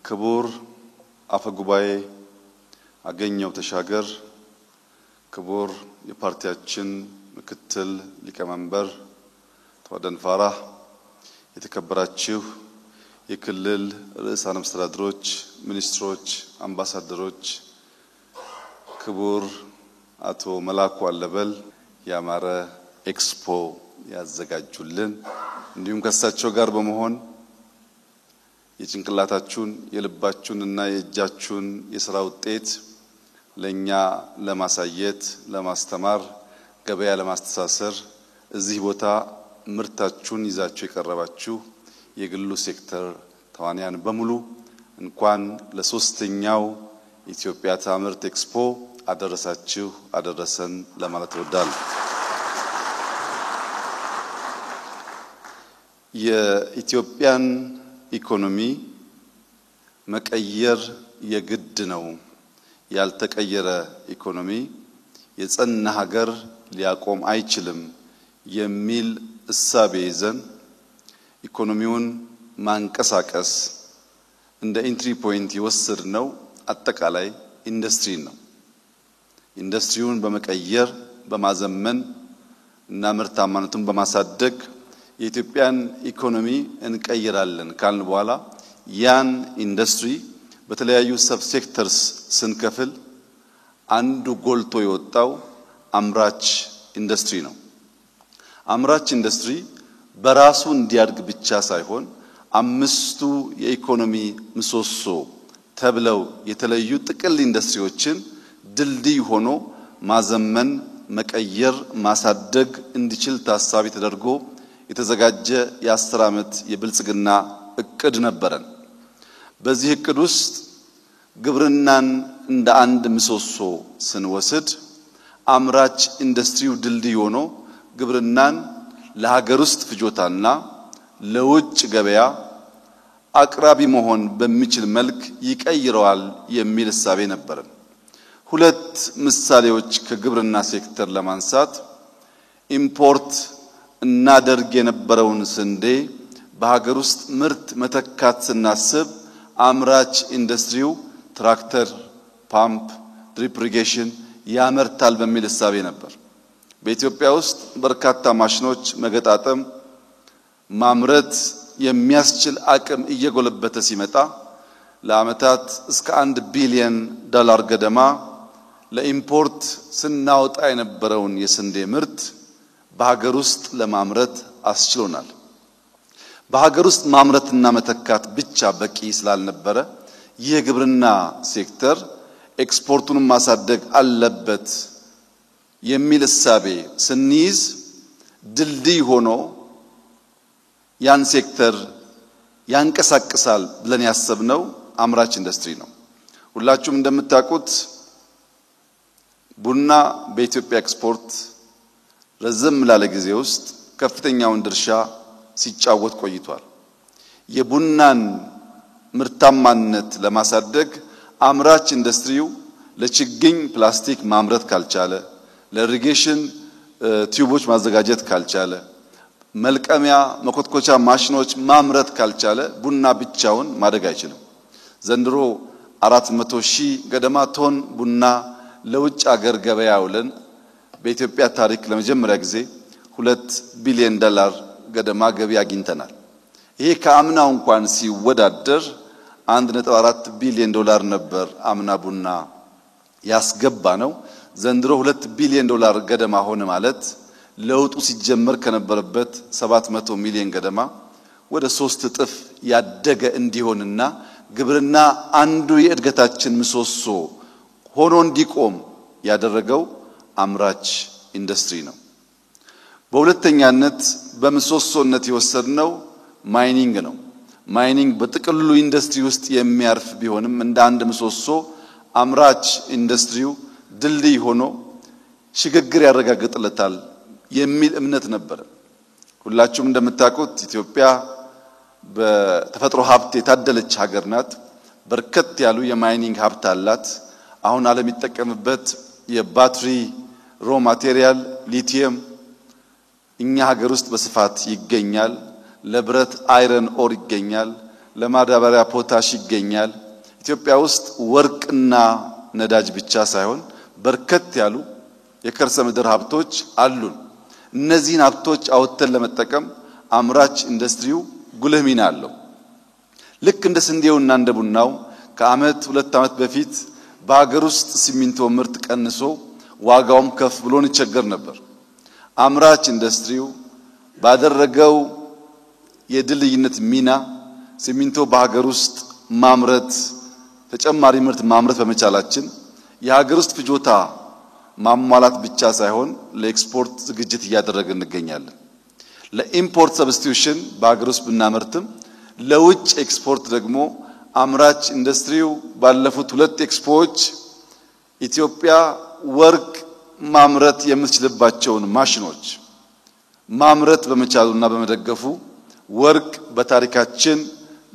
ክቡር አፈ ጉባኤ አገኘው ተሻገር፣ ክቡር የፓርቲያችን ምክትል ሊቀመንበር ተወደን ፋራህ፣ የተከበራችሁ የክልል ርዕሳነ መስተዳድሮች፣ ሚኒስትሮች፣ አምባሳደሮች፣ ክቡር አቶ መላኩ አለበል ያማረ ኤክስፖ ያዘጋጁልን፣ እንዲሁም ከሳቸው ጋር በመሆን የጭንቅላታችሁን የልባችሁንና የእጃችሁን የሥራ ውጤት ለኛ ለማሳየት ለማስተማር ገበያ ለማስተሳሰር እዚህ ቦታ ምርታችሁን ይዛችሁ የቀረባችሁ የግሉ ሴክተር ተዋንያን በሙሉ እንኳን ለሶስተኛው ኢትዮጵያ ታምርት ኤክስፖ አደረሳችሁ አደረሰን ለማለት እወዳለሁ። የኢትዮጵያን ኢኮኖሚ መቀየር የግድ ነው። ያልተቀየረ ኢኮኖሚ የጸና ሀገር ሊያቆም አይችልም የሚል እሳቤ ይዘን ኢኮኖሚውን ማንቀሳቀስ እንደ ኢንትሪ ፖይንት የወሰድነው አጠቃላይ ኢንዱስትሪ ነው። ኢንዱስትሪውን በመቀየር በማዘመን እና ምርታማነቱን በማሳደግ የኢትዮጵያን ኢኮኖሚ እንቀይራለን ካልን በኋላ ያን ኢንዱስትሪ በተለያዩ ሰብ ሴክተርስ ስንከፍል አንዱ ጎልቶ የወጣው አምራች ኢንዱስትሪ ነው። አምራች ኢንዱስትሪ በራሱ እንዲያድግ ብቻ ሳይሆን አምስቱ የኢኮኖሚ ምሰሶ ተብለው የተለዩ ጥቅል ኢንዱስትሪዎችን ድልድይ ሆኖ ማዘመን፣ መቀየር፣ ማሳደግ እንዲችል ታሳቢ ተደርጎ የተዘጋጀ የ10 ዓመት የብልጽግና እቅድ ነበረን። በዚህ እቅድ ውስጥ ግብርናን እንደ አንድ ምሰሶ ስንወስድ አምራች ኢንዱስትሪው ድልድይ ሆኖ ግብርናን ለሀገር ውስጥ ፍጆታና ለውጭ ገበያ አቅራቢ መሆን በሚችል መልክ ይቀይረዋል የሚል እሳቤ ነበረን። ሁለት ምሳሌዎች ከግብርና ሴክተር ለማንሳት ኢምፖርት እናደርግ የነበረውን ስንዴ በሀገር ውስጥ ምርት መተካት ስናስብ አምራች ኢንዱስትሪው ትራክተር፣ ፓምፕ፣ ድሪፕ ኢሪጌሽን ያመርታል በሚል እሳቤ ነበር። በኢትዮጵያ ውስጥ በርካታ ማሽኖች መገጣጠም ማምረት የሚያስችል አቅም እየጎለበተ ሲመጣ ለአመታት እስከ $1 ቢሊዮን ገደማ ለኢምፖርት ስናወጣ የነበረውን የስንዴ ምርት በሀገር ውስጥ ለማምረት አስችሎናል። በሀገር ውስጥ ማምረትና መተካት ብቻ በቂ ስላልነበረ የግብርና ሴክተር ኤክስፖርቱን ማሳደግ አለበት የሚል እሳቤ ስንይዝ ድልድይ ሆኖ ያን ሴክተር ያንቀሳቅሳል ብለን ያሰብነው አምራች ኢንዱስትሪ ነው። ሁላችሁም እንደምታውቁት ቡና በኢትዮጵያ ኤክስፖርት ረዘም ላለ ጊዜ ውስጥ ከፍተኛውን ድርሻ ሲጫወት ቆይቷል። የቡናን ምርታማነት ለማሳደግ አምራች ኢንዱስትሪው ለችግኝ ፕላስቲክ ማምረት ካልቻለ፣ ለኢሪጌሽን ቲዩቦች ማዘጋጀት ካልቻለ፣ መልቀሚያ መኮትኮቻ ማሽኖች ማምረት ካልቻለ ቡና ብቻውን ማደግ አይችልም። ዘንድሮ 400,000 ገደማ ቶን ቡና ለውጭ ሀገር ገበያ ውለን በኢትዮጵያ ታሪክ ለመጀመሪያ ጊዜ $2 ቢሊዮን ገደማ ገቢ አግኝተናል። ይሄ ከአምናው እንኳን ሲወዳደር $1.4 ቢሊዮን ነበር አምና ቡና ያስገባ ነው። ዘንድሮ $2 ቢሊዮን ገደማ ሆነ ማለት ለውጡ ሲጀመር ከነበረበት 700 ሚሊዮን ገደማ ወደ 3 እጥፍ ያደገ እንዲሆንና ግብርና አንዱ የእድገታችን ምሰሶ ሆኖ እንዲቆም ያደረገው አምራች ኢንዱስትሪ ነው። በሁለተኛነት በምሰሶነት የወሰድነው ማይኒንግ ነው። ማይኒንግ በጥቅሉ ኢንዱስትሪ ውስጥ የሚያርፍ ቢሆንም እንደ አንድ ምሰሶ አምራች ኢንዱስትሪው ድልድይ ሆኖ ሽግግር ያረጋግጥለታል የሚል እምነት ነበር። ሁላችሁም እንደምታውቁት ኢትዮጵያ በተፈጥሮ ሀብት የታደለች ሀገር ናት። በርከት ያሉ የማይኒንግ ሀብት አላት። አሁን ዓለም ይጠቀምበት የባትሪ ሮ ማቴሪያል ሊቲየም እኛ ሀገር ውስጥ በስፋት ይገኛል። ለብረት አይረን ኦር ይገኛል። ለማዳበሪያ ፖታሽ ይገኛል። ኢትዮጵያ ውስጥ ወርቅና ነዳጅ ብቻ ሳይሆን በርከት ያሉ የከርሰ ምድር ሀብቶች አሉን። እነዚህን ሀብቶች አውጥተን ለመጠቀም አምራች ኢንዱስትሪው ጉልህ ሚና አለው። ልክ እንደ ስንዴውና እንደ ቡናው ከአመት 2 አመት በፊት በአገር ውስጥ ሲሚንቶ ምርት ቀንሶ ዋጋውም ከፍ ብሎን ይቸገር ነበር። አምራች ኢንዱስትሪው ባደረገው የድልይነት ሚና ሲሚንቶ በአገር ውስጥ ማምረት ተጨማሪ ምርት ማምረት በመቻላችን የሀገር ውስጥ ፍጆታ ማሟላት ብቻ ሳይሆን ለኤክስፖርት ዝግጅት እያደረግን እንገኛለን። ለኢምፖርት ሰብስቲዩሽን በአገር ውስጥ ብናመርትም ለውጭ ኤክስፖርት ደግሞ አምራች ኢንዱስትሪው ባለፉት 2 ኤክስፖዎች ኢትዮጵያ ወርቅ ማምረት የምትችልባቸውን ማሽኖች ማምረት በመቻሉና በመደገፉ ወርቅ በታሪካችን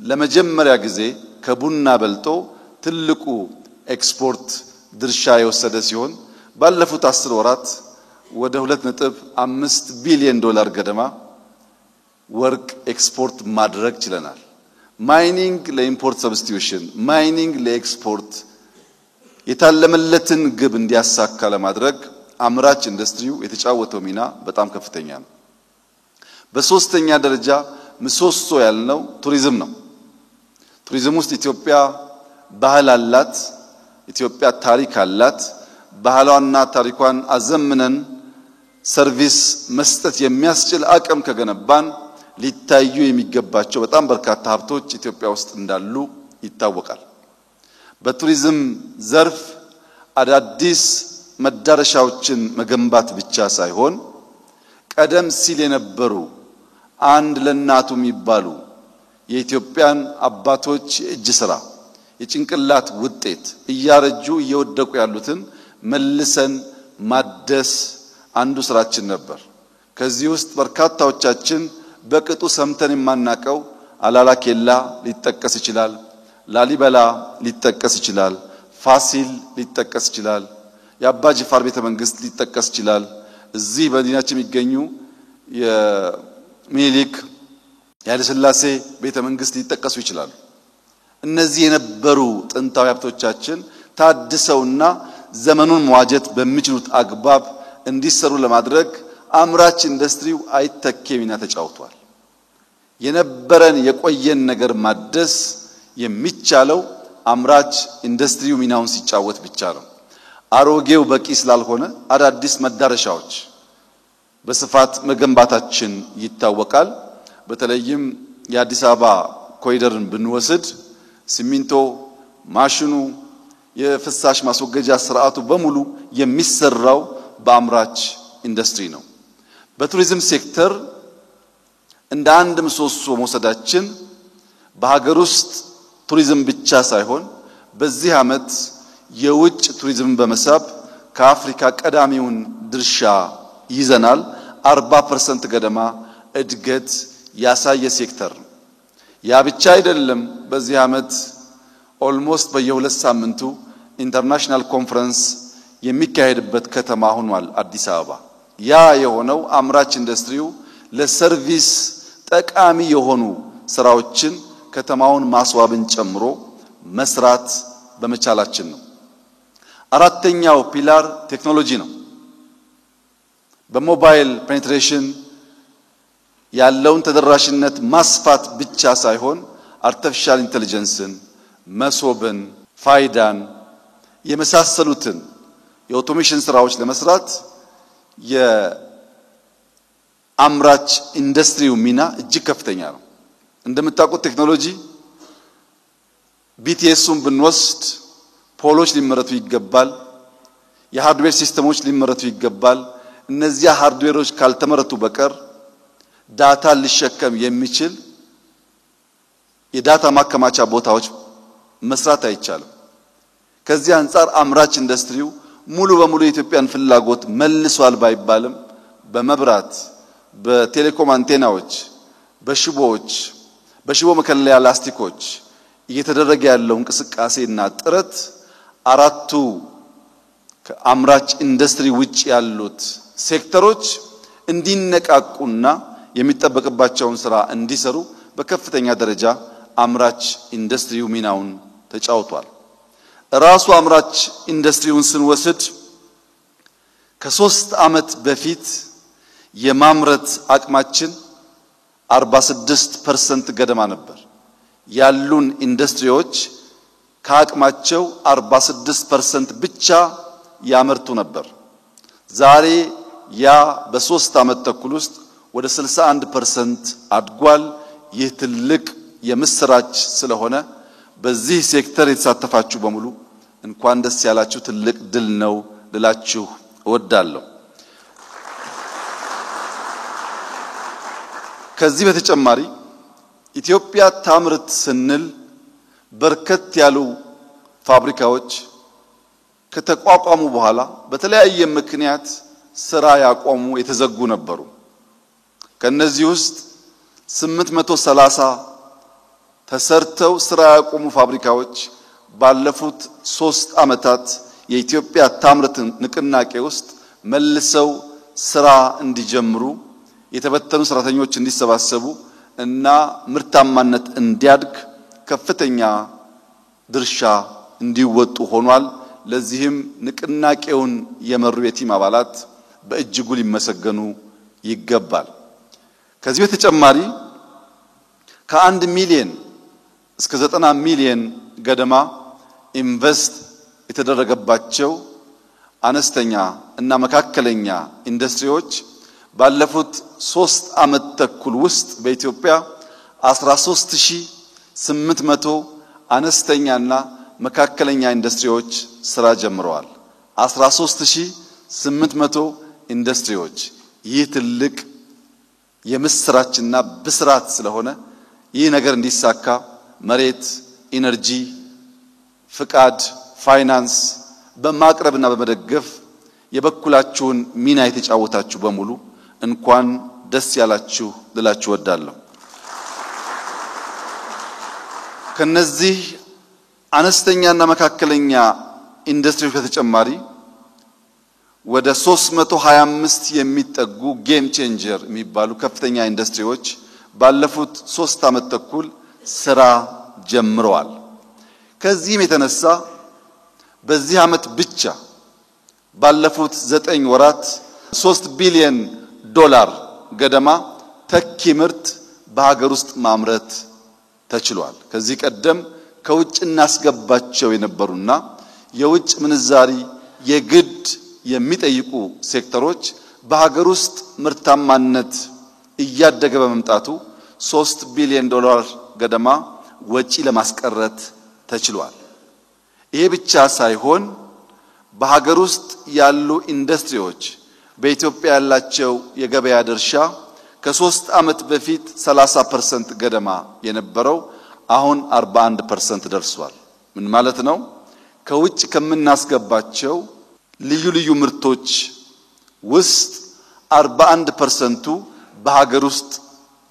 ለመጀመሪያ ጊዜ ከቡና በልጦ ትልቁ ኤክስፖርት ድርሻ የወሰደ ሲሆን ባለፉት 10 ወራት ወደ 2.5 ቢሊዮን ዶላር ገደማ ወርቅ ኤክስፖርት ማድረግ ችለናል። ማይኒንግ ለኢምፖርት ሰብስቲዩሽን፣ ማይኒንግ ለኤክስፖርት የታለመለትን ግብ እንዲያሳካ ለማድረግ አምራች ኢንዱስትሪው የተጫወተው ሚና በጣም ከፍተኛ ነው። በሶስተኛ ደረጃ ምሰሶ ያልነው ቱሪዝም ነው። ቱሪዝም ውስጥ ኢትዮጵያ ባህል አላት፣ ኢትዮጵያ ታሪክ አላት። ባህሏና ታሪኳን አዘምነን ሰርቪስ መስጠት የሚያስችል አቅም ከገነባን ሊታዩ የሚገባቸው በጣም በርካታ ሀብቶች ኢትዮጵያ ውስጥ እንዳሉ ይታወቃል። በቱሪዝም ዘርፍ አዳዲስ መዳረሻዎችን መገንባት ብቻ ሳይሆን ቀደም ሲል የነበሩ አንድ ለናቱ የሚባሉ የኢትዮጵያን አባቶች የእጅ ስራ የጭንቅላት ውጤት እያረጁ እየወደቁ ያሉትን መልሰን ማደስ አንዱ ስራችን ነበር። ከዚህ ውስጥ በርካታዎቻችን በቅጡ ሰምተን የማናቀው አላላ ኬላ ሊጠቀስ ይችላል፣ ላሊበላ ሊጠቀስ ይችላል፣ ፋሲል ሊጠቀስ ይችላል፣ የአባ ጅፋር ቤተ መንግስት ሊጠቀስ ይችላል። እዚህ በመዲናችን የሚገኙ የሚኒሊክ የኃይለ ሥላሴ ቤተ መንግስት ሊጠቀሱ ይችላሉ። እነዚህ የነበሩ ጥንታዊ ሀብቶቻችን ታድሰውና ዘመኑን መዋጀት በሚችሉት አግባብ እንዲሰሩ ለማድረግ አምራች ኢንዱስትሪው አይተኬ ሚና ተጫውቷል። የነበረን የቆየን ነገር ማደስ የሚቻለው አምራች ኢንዱስትሪው ሚናውን ሲጫወት ብቻ ነው። አሮጌው በቂ ስላልሆነ አዳዲስ መዳረሻዎች በስፋት መገንባታችን ይታወቃል። በተለይም የአዲስ አበባ ኮሪደርን ብንወስድ ሲሚንቶ ማሽኑ የፍሳሽ ማስወገጃ ስርዓቱ በሙሉ የሚሰራው በአምራች ኢንዱስትሪ ነው። በቱሪዝም ሴክተር እንደ አንድ ምሰሶ መውሰዳችን በሀገር ውስጥ ቱሪዝም ብቻ ሳይሆን በዚህ አመት የውጭ ቱሪዝም በመሳብ ከአፍሪካ ቀዳሚውን ድርሻ ይዘናል። 40% ገደማ እድገት ያሳየ ሴክተር ነው። ያ ብቻ አይደለም። በዚህ አመት ኦልሞስት በየ2 ሳምንቱ ኢንተርናሽናል ኮንፈረንስ የሚካሄድበት ከተማ ሆኗል አዲስ አበባ። ያ የሆነው አምራች ኢንዱስትሪው ለሰርቪስ ጠቃሚ የሆኑ ስራዎችን ከተማውን ማስዋብን ጨምሮ መስራት በመቻላችን ነው። አራተኛው ፒላር ቴክኖሎጂ ነው። በሞባይል ፔኔትሬሽን ያለውን ተደራሽነት ማስፋት ብቻ ሳይሆን አርቲፊሻል ኢንተለጀንስን፣ መሶብን፣ ፋይዳን የመሳሰሉትን የኦቶሜሽን ስራዎች ለመስራት የአምራች ኢንዱስትሪው ሚና እጅግ ከፍተኛ ነው። እንደምታውቁት ቴክኖሎጂ ቢቲኤስን ብንወስድ ፖሎች ሊመረቱ ይገባል፣ የሃርድዌር ሲስተሞች ሊመረቱ ይገባል። እነዚያ ሃርድዌሮች ካልተመረቱ በቀር ዳታ ሊሸከም የሚችል የዳታ ማከማቻ ቦታዎች መስራት አይቻልም። ከዚህ አንፃር አምራች ኢንዱስትሪው ሙሉ በሙሉ የኢትዮጵያን ፍላጎት መልሷል ባይባልም በመብራት፣ በቴሌኮም አንቴናዎች፣ በሽቦዎች፣ በሽቦ መከለያ ላስቲኮች እየተደረገ ያለው እንቅስቃሴና ጥረት አራቱ ከአምራች ኢንዱስትሪ ውጭ ያሉት ሴክተሮች እንዲነቃቁና የሚጠበቅባቸውን ስራ እንዲሰሩ በከፍተኛ ደረጃ አምራች ኢንዱስትሪው ሚናውን ተጫውቷል። ራሱ አምራች ኢንዱስትሪውን ስንወስድ ከ3 ዓመት በፊት የማምረት አቅማችን 46% ገደማ ነበር። ያሉን ኢንዱስትሪዎች ከአቅማቸው 46% ብቻ ያመርቱ ነበር። ዛሬ ያ በ3 ዓመት ተኩል ውስጥ ወደ 61% አድጓል። ይህ ትልቅ የምስራች ስለሆነ በዚህ ሴክተር የተሳተፋችሁ በሙሉ እንኳን ደስ ያላችሁ፣ ትልቅ ድል ነው ልላችሁ እወዳለሁ። ከዚህ በተጨማሪ ኢትዮጵያ ታምርት ስንል በርከት ያሉ ፋብሪካዎች ከተቋቋሙ በኋላ በተለያየ ምክንያት ስራ ያቆሙ የተዘጉ ነበሩ። ከነዚህ ውስጥ 830 ተሰርተው ስራ ያቆሙ ፋብሪካዎች ባለፉት 3 ዓመታት የኢትዮጵያ ታምርት ንቅናቄ ውስጥ መልሰው ስራ እንዲጀምሩ፣ የተበተኑ ሰራተኞች እንዲሰባሰቡ እና ምርታማነት እንዲያድግ ከፍተኛ ድርሻ እንዲወጡ ሆኗል። ለዚህም ንቅናቄውን የመሩ የቲም አባላት በእጅጉ ሊመሰገኑ ይገባል። ከዚህ በተጨማሪ ከ1 ሚሊዮን እስከ 90 ሚሊዮን ገደማ ኢንቨስት የተደረገባቸው አነስተኛ እና መካከለኛ ኢንዱስትሪዎች ባለፉት 3 ዓመት ተኩል ውስጥ በኢትዮጵያ 13800 አነስተኛና መካከለኛ ኢንዱስትሪዎች ስራ ጀምረዋል። 13800 ኢንዱስትሪዎች። ይህ ትልቅ የምስራችና ብስራት ስለሆነ ይህ ነገር እንዲሳካ መሬት፣ ኢነርጂ፣ ፍቃድ፣ ፋይናንስ በማቅረብና በመደገፍ የበኩላችሁን ሚና የተጫወታችሁ በሙሉ እንኳን ደስ ያላችሁ ልላችሁ ወዳለሁ። ከነዚህ አነስተኛና መካከለኛ ኢንዱስትሪዎች በተጨማሪ ወደ 325 የሚጠጉ ጌም ቼንጀር የሚባሉ ከፍተኛ ኢንዱስትሪዎች ባለፉት 3 ዓመት ተኩል ስራ ጀምረዋል። ከዚህም የተነሳ በዚህ ዓመት ብቻ ባለፉት 9 ወራት 3 ቢሊዮን ዶላር ገደማ ተኪ ምርት በሀገር ውስጥ ማምረት ተችሏል። ከዚህ ቀደም ከውጭ እናስገባቸው የነበሩና የውጭ ምንዛሪ የግድ የሚጠይቁ ሴክተሮች በሀገር ውስጥ ምርታማነት እያደገ በመምጣቱ 3 ቢሊዮን ዶላር ገደማ ወጪ ለማስቀረት ተችሏል። ይሄ ብቻ ሳይሆን በሀገር ውስጥ ያሉ ኢንዱስትሪዎች በኢትዮጵያ ያላቸው የገበያ ድርሻ ከ3 ዓመት በፊት 30% ገደማ የነበረው አሁን 41% ደርሷል። ምን ማለት ነው? ከውጭ ከምናስገባቸው ልዩ ልዩ ምርቶች ውስጥ 41%ቱ በሀገር ውስጥ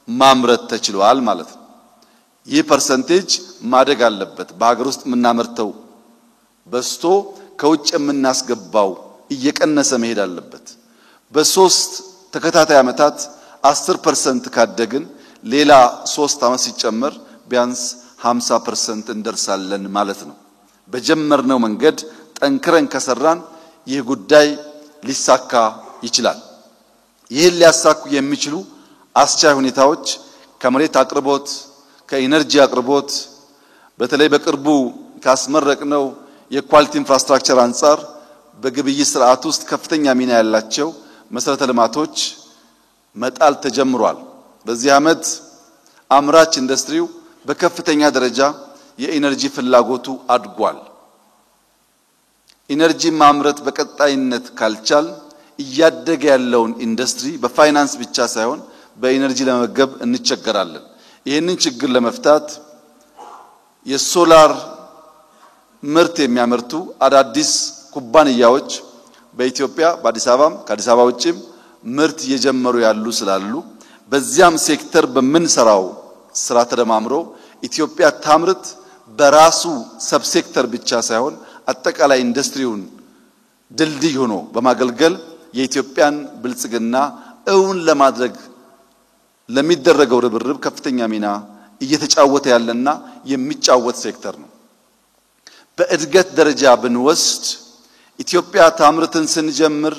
ማምረት ተችሏል ማለት ነው። ይህ ፐርሰንቴጅ ማደግ አለበት። በሀገር ውስጥ የምናመርተው በስቶ ከውጭ የምናስገባው እየቀነሰ መሄድ አለበት። በ3 ተከታታይ ዓመታት 10% ካደግን ሌላ 3 ዓመት ሲጨመር ቢያንስ 50% እንደርሳለን ማለት ነው። በጀመርነው መንገድ ጠንክረን ከሰራን ይህ ጉዳይ ሊሳካ ይችላል። ይህን ሊያሳኩ የሚችሉ አስቻይ ሁኔታዎች ከመሬት አቅርቦት፣ ከኢነርጂ አቅርቦት፣ በተለይ በቅርቡ ካስመረቅነው የኳሊቲ ኢንፍራስትራክቸር አንፃር በግብይት ስርዓት ውስጥ ከፍተኛ ሚና ያላቸው መሰረተ ልማቶች መጣል ተጀምሯል። በዚህ ዓመት አምራች ኢንዱስትሪው በከፍተኛ ደረጃ የኢነርጂ ፍላጎቱ አድጓል። ኢነርጂ ማምረት በቀጣይነት ካልቻል እያደገ ያለውን ኢንዱስትሪ በፋይናንስ ብቻ ሳይሆን በኢነርጂ ለመገብ እንቸገራለን። ይህንን ችግር ለመፍታት የሶላር ምርት የሚያመርቱ አዳዲስ ኩባንያዎች በኢትዮጵያ በአዲስ አበባም ከአዲስ አበባ ውጭም ምርት እየጀመሩ ያሉ ስላሉ በዚያም ሴክተር በመንሰራው ስራ ተደማምሮ ኢትዮጵያ ታምርት በራሱ ሰብሴክተር ብቻ ሳይሆን አጠቃላይ ኢንዱስትሪውን ድልድይ ሆኖ በማገልገል የኢትዮጵያን ብልጽግና እውን ለማድረግ ለሚደረገው ርብርብ ከፍተኛ ሚና እየተጫወተ ያለና የሚጫወት ሴክተር ነው። በእድገት ደረጃ ብንወስድ ኢትዮጵያ ታምርትን ስንጀምር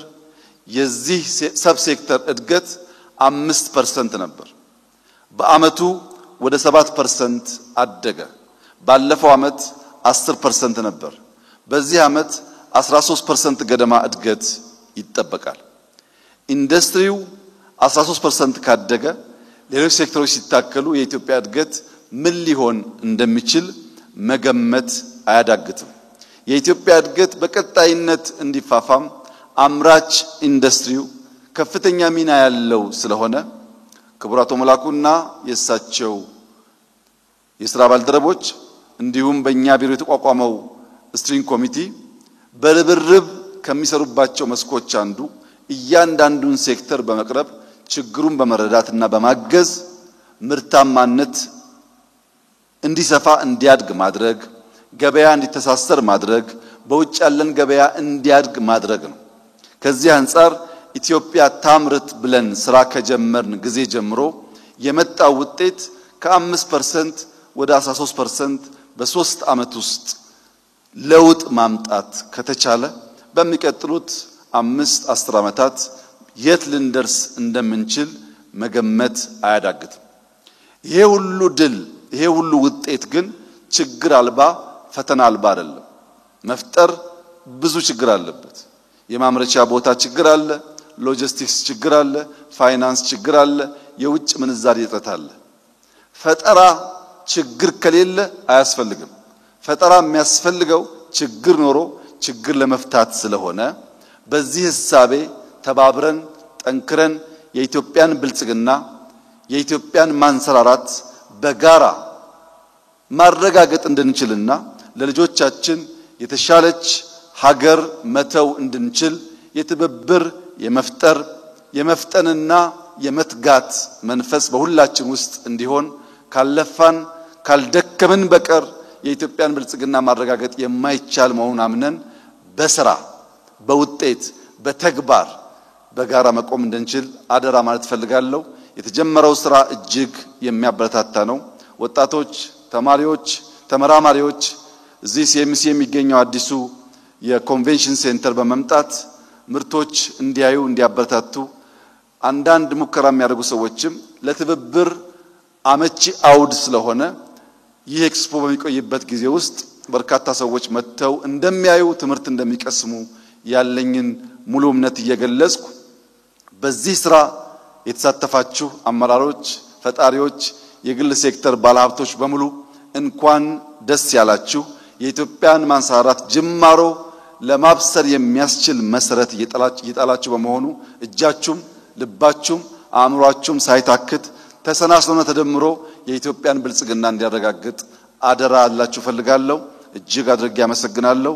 የዚህ ሰብ ሴክተር እድገት 5% ነበር። በአመቱ ወደ 7% አደገ። ባለፈው አመት 10% ነበር። በዚህ አመት 13% ገደማ እድገት ይጠበቃል። ኢንዱስትሪው 13% ካደገ ሌሎች ሴክተሮች ሲታከሉ የኢትዮጵያ እድገት ምን ሊሆን እንደሚችል መገመት አያዳግትም። የኢትዮጵያ እድገት በቀጣይነት እንዲፋፋም አምራች ኢንዱስትሪው ከፍተኛ ሚና ያለው ስለሆነ ክቡር አቶ መላኩና የሳቸው የሥራ ባልደረቦች እንዲሁም በእኛ ቢሮ የተቋቋመው ስትሪንግ ኮሚቴ በርብርብ ከሚሰሩባቸው መስኮች አንዱ እያንዳንዱን ሴክተር በመቅረብ ችግሩን በመረዳትና በማገዝ ምርታማነት እንዲሰፋ እንዲያድግ ማድረግ፣ ገበያ እንዲተሳሰር ማድረግ፣ በውጭ ያለን ገበያ እንዲያድግ ማድረግ ነው። ከዚህ አንፃር ኢትዮጵያ ታምርት ብለን ስራ ከጀመርን ጊዜ ጀምሮ የመጣው ውጤት ከ5% ወደ 13% በ3 አመት ውስጥ ለውጥ ማምጣት ከተቻለ በሚቀጥሉት 5-10 አመታት የት ልንደርስ እንደምንችል መገመት አያዳግትም። ይሄ ሁሉ ድል ይሄ ሁሉ ውጤት ግን ችግር አልባ ፈተና አልባ አይደለም። መፍጠር ብዙ ችግር አለበት። የማምረቻ ቦታ ችግር አለ፣ ሎጂስቲክስ ችግር አለ፣ ፋይናንስ ችግር አለ፣ የውጭ ምንዛሪ እጥረት አለ። ፈጠራ ችግር ከሌለ አያስፈልግም። ፈጠራ የሚያስፈልገው ችግር ኖሮ ችግር ለመፍታት ስለሆነ በዚህ ሐሳቤ ተባብረን ጠንክረን የኢትዮጵያን ብልጽግና የኢትዮጵያን ማንሰራራት በጋራ ማረጋገጥ እንድንችልና ለልጆቻችን የተሻለች ሀገር መተው እንድንችል የትብብር የመፍጠር የመፍጠንና የመትጋት መንፈስ በሁላችን ውስጥ እንዲሆን ካልለፋን ካልደከመን በቀር የኢትዮጵያን ብልጽግና ማረጋገጥ የማይቻል መሆኑን አምነን በስራ በውጤት በተግባር በጋራ መቆም እንድንችል አደራ ማለት ፈልጋለሁ። የተጀመረው ስራ እጅግ የሚያበረታታ ነው። ወጣቶች፣ ተማሪዎች፣ ተመራማሪዎች እዚህ ሲኤምሲ የሚገኘው አዲሱ የኮንቬንሽን ሴንተር በመምጣት ምርቶች እንዲያዩ እንዲያበረታቱ አንዳንድ ሙከራ የሚያደርጉ ሰዎችም ለትብብር አመቺ አውድ ስለሆነ ይህ ኤክስፖ በሚቆይበት ጊዜ ውስጥ በርካታ ሰዎች መጥተው እንደሚያዩ ትምህርት እንደሚቀስሙ ያለኝን ሙሉ እምነት እየገለጽኩ በዚህ ስራ የተሳተፋችሁ አመራሮች፣ ፈጣሪዎች፣ የግል ሴክተር ባለሀብቶች በሙሉ እንኳን ደስ ያላችሁ። የኢትዮጵያን ማንሰራራት ጅማሮ ለማብሰር የሚያስችል መሰረት እየጣላችሁ በመሆኑ እጃችሁም ልባችሁም አእምሯችሁም ሳይታክት ተሰናስሎና ተደምሮ የኢትዮጵያን ብልጽግና እንዲያረጋግጥ አደራ አላችሁ ፈልጋለሁ። እጅግ አድርጌ አመሰግናለሁ።